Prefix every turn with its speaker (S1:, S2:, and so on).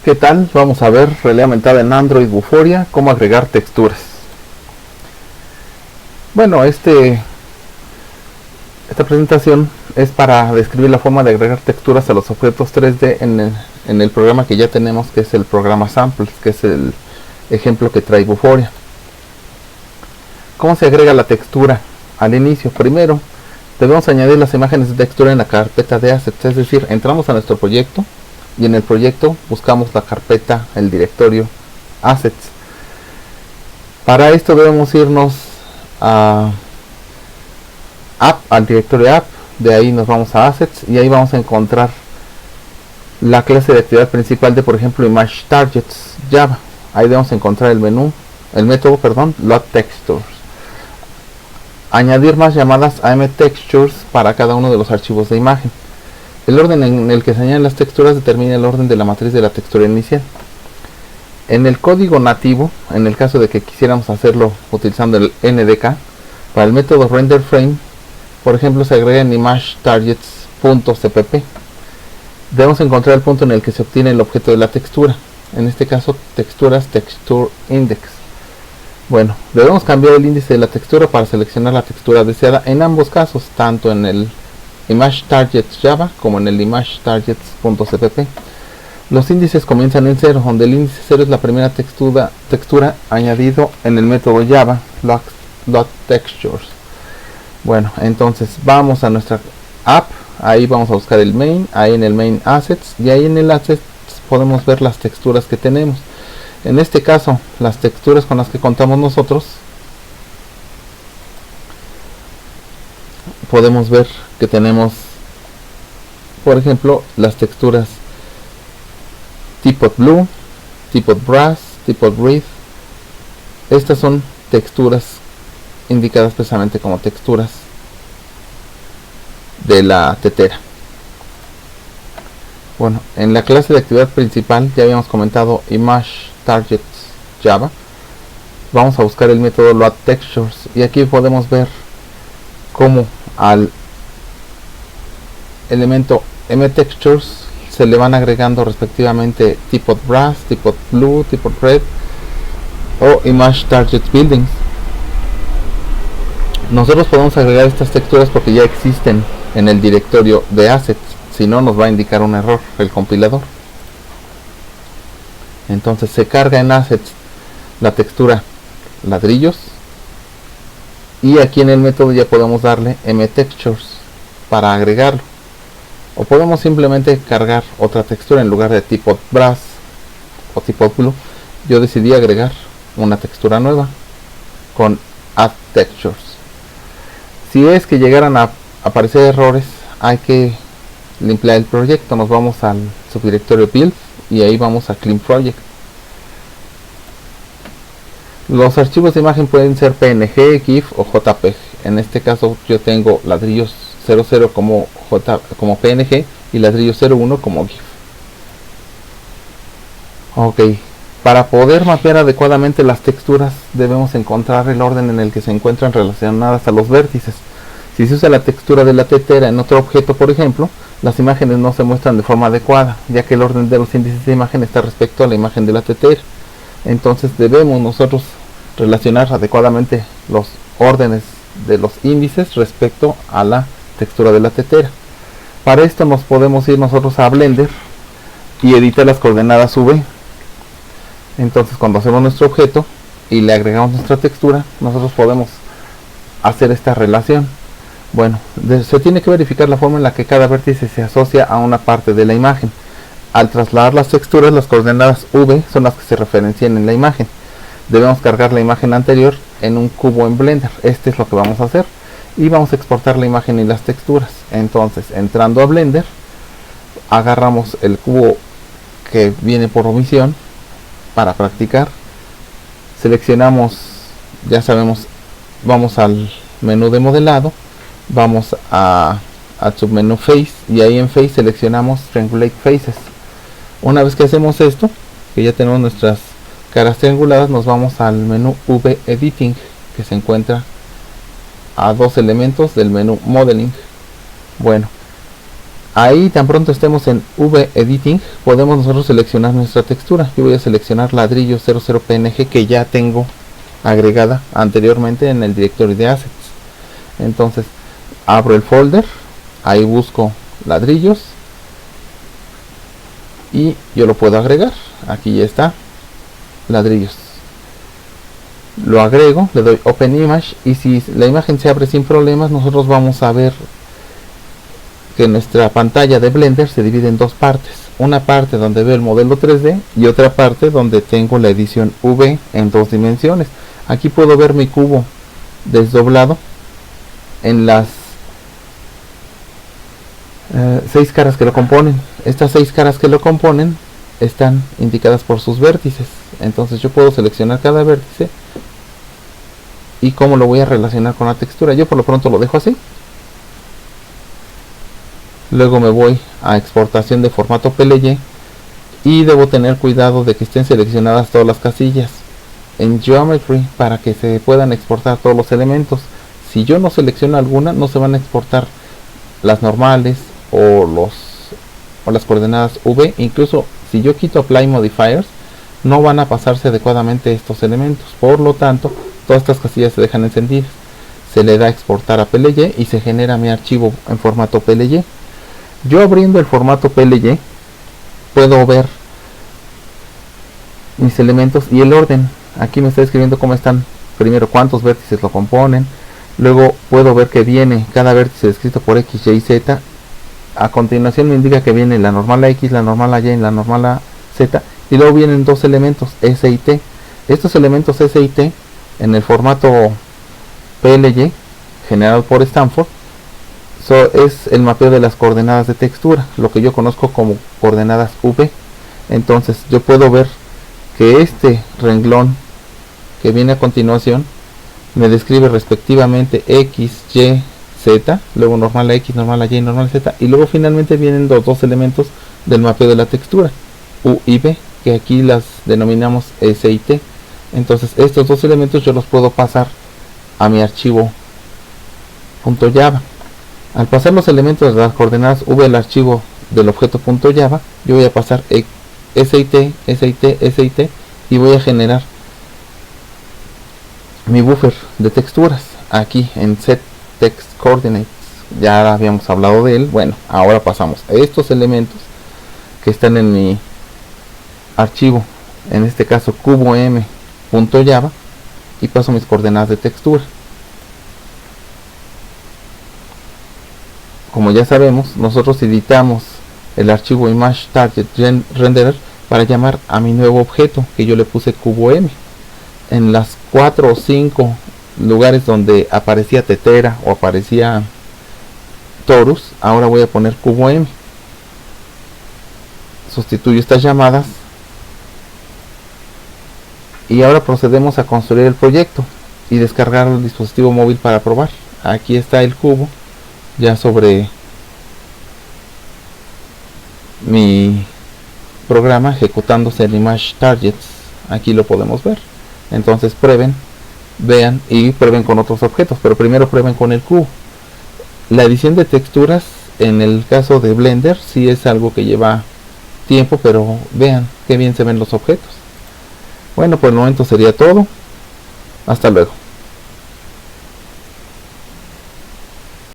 S1: ¿Qué tal? Vamos a ver realidad aumentada en Android Vuforia, cómo agregar texturas. Bueno, esta presentación es para describir la forma de agregar texturas a los objetos 3D en el programa que ya tenemos, que es el programa Samples, que es el ejemplo que trae Vuforia. ¿Cómo se agrega la textura? Al inicio, primero, debemos añadir las imágenes de textura en la carpeta de assets, es decir, entramos a nuestro proyecto y en el proyecto buscamos la carpeta, el directorio assets. Para esto debemos irnos a al directorio app, de ahí nos vamos a assets y ahí vamos a encontrar la clase de actividad principal de, por ejemplo, image targets Java. Ahí debemos encontrar el método load textures. Añadir más llamadas a mTextures para cada uno de los archivos de imagen. El orden en el que se añaden las texturas determina el orden de la matriz de la textura inicial. En el código nativo, en el caso de que quisiéramos hacerlo utilizando el NDK, para el método renderFrame, por ejemplo, se agrega en imageTargets.cpp. Debemos encontrar el punto en el que se obtiene el objeto de la textura, en este caso texturas textureIndex. Bueno, debemos cambiar el índice de la textura para seleccionar la textura deseada en ambos casos, tanto en el imageTargets Java como en el imageTargets.cpp. Los índices comienzan en 0, donde el índice 0 es la primera textura añadido en el método Java load textures. Bueno, entonces vamos a nuestra app, ahí vamos a buscar el main, ahí en el main assets, y ahí en el assets podemos ver las texturas que tenemos. En este caso, las texturas con las que contamos nosotros, podemos ver que tenemos, por ejemplo, las texturas Teapot Blue, Teapot Brass, Teapot Red. Estas son texturas indicadas precisamente como texturas de la tetera. Bueno, en la clase de actividad principal ya habíamos comentado imageTargets Java. Vamos a buscar el método load textures y aquí podemos ver cómo al elemento mTextures se le van agregando respectivamente Teapot Brass, Teapot Blue, Teapot Red o imageTargets Buildings. Nosotros podemos agregar estas texturas porque ya existen en el directorio de assets, si no nos va a indicar un error el compilador. Entonces se carga en assets la textura ladrillos y aquí en el método ya podemos darle mTextures para agregarlo, o podemos simplemente cargar otra textura en lugar de Teapot Brass o Teapot Blue. Yo decidí agregar una textura nueva con Add Textures. Si es que llegaran a aparecer errores, hay que limpiar el proyecto. Nos vamos al subdirectorio build y ahí vamos a clean project. Los archivos de imagen pueden ser PNG, GIF o JPEG. En este caso yo tengo ladrillos 00 como PNG y ladrillos 01 como GIF. Ok, para poder mapear adecuadamente las texturas debemos encontrar el orden en el que se encuentran relacionadas a los vértices. Si se usa la textura de la tetera en otro objeto, por ejemplo, las imágenes no se muestran de forma adecuada, ya que el orden de los índices de imagen está respecto a la imagen de la tetera. Entonces debemos nosotros relacionar adecuadamente los órdenes de los índices respecto a la textura de la tetera. Para esto nos podemos ir nosotros a Blender y editar las coordenadas V. Entonces cuando hacemos nuestro objeto y le agregamos nuestra textura, nosotros podemos hacer esta relación. Bueno, se tiene que verificar la forma en la que cada vértice se asocia a una parte de la imagen. Al trasladar las texturas, las coordenadas V son las que se referencian en la imagen. Debemos cargar la imagen anterior en un cubo en Blender. Este es lo que vamos a hacer. Y vamos a exportar la imagen y las texturas. Entonces, entrando a Blender, agarramos el cubo que viene por omisión para practicar. Seleccionamos, ya sabemos, vamos al menú de modelado. Vamos al submenú Face y ahí en Face seleccionamos Triangulate Faces. Una vez que hacemos esto, que ya tenemos nuestras caras trianguladas, nos vamos al menú V Editing, que se encuentra a dos elementos del menú Modeling. Bueno, Ahí tan pronto estemos en V-Editing, podemos nosotros seleccionar nuestra textura. Yo voy a seleccionar ladrillo 00PNG que ya tengo agregada anteriormente en el directorio de assets. Entonces abro el folder, ahí busco ladrillos y yo lo puedo agregar. Aquí ya está, ladrillos. Lo agrego, le doy Open Image y si la imagen se abre sin problemas, nosotros vamos a ver que nuestra pantalla de Blender se divide en dos partes. Una parte donde veo el modelo 3D y otra parte donde tengo la edición V en dos dimensiones. Aquí puedo ver mi cubo desdoblado en las 6 caras que lo componen. Estas 6 caras que lo componen están indicadas por sus vértices. Entonces yo puedo seleccionar cada vértice y cómo lo voy a relacionar con la textura. Yo por lo pronto lo dejo así. Luego me voy a exportación de formato PLY y debo tener cuidado de que estén seleccionadas todas las casillas en Geometry para que se puedan exportar todos los elementos. Si yo no selecciono alguna, no se van a exportar las normales o las coordenadas V. Incluso si yo quito Apply Modifiers, no van a pasarse adecuadamente estos elementos. Por lo tanto, todas estas casillas se dejan encendidas. Se le da a exportar a PLY y se genera mi archivo en formato PLY. Yo abriendo el formato PLY puedo ver mis elementos y el orden. Aquí me está escribiendo cómo están, primero cuántos vértices lo componen, luego puedo ver que viene cada vértice descrito por X, Y, Z. A continuación me indica que viene la normal a X, la normal a Y y la normal a Z, y luego vienen dos elementos S y T. Estos elementos S y T en el formato PLY generado por Stanford es el mapeo de las coordenadas de textura, lo que yo conozco como coordenadas V. Entonces yo puedo ver que este renglón que viene a continuación me describe respectivamente X, Y, Z, luego normal a X, normal a Y, normal a Z, y luego finalmente vienen los dos elementos del mapeo de la textura, U y V, que aquí las denominamos S y T. Entonces estos dos elementos yo los puedo pasar a mi archivo .java. Al pasar los elementos de las coordenadas V al archivo del objeto .java, yo voy a pasar S y T, S y T, S y T, y voy a generar mi buffer de texturas aquí en Set Text Coordinates. Ya habíamos hablado de él. Bueno, ahora pasamos a estos elementos que están en mi archivo, en este caso cubo.m.java, y paso mis coordenadas de textura. Como ya sabemos, nosotros editamos el archivo Image Target Renderer para llamar a mi nuevo objeto que yo le puse cubo M. En las 4 o 5 lugares donde aparecía tetera o aparecía torus, ahora voy a poner cubo M. Sustituyo estas llamadas y ahora procedemos a construir el proyecto y descargar el dispositivo móvil para probar. Aquí está el cubo ya sobre mi programa ejecutándose el Image Targets. Aquí lo podemos ver. Entonces prueben, vean y prueben con otros objetos, pero primero prueben con el cubo. La edición de texturas en el caso de Blender sí es algo que lleva tiempo, pero vean qué bien se ven los objetos. Bueno, por el momento sería todo. Hasta luego.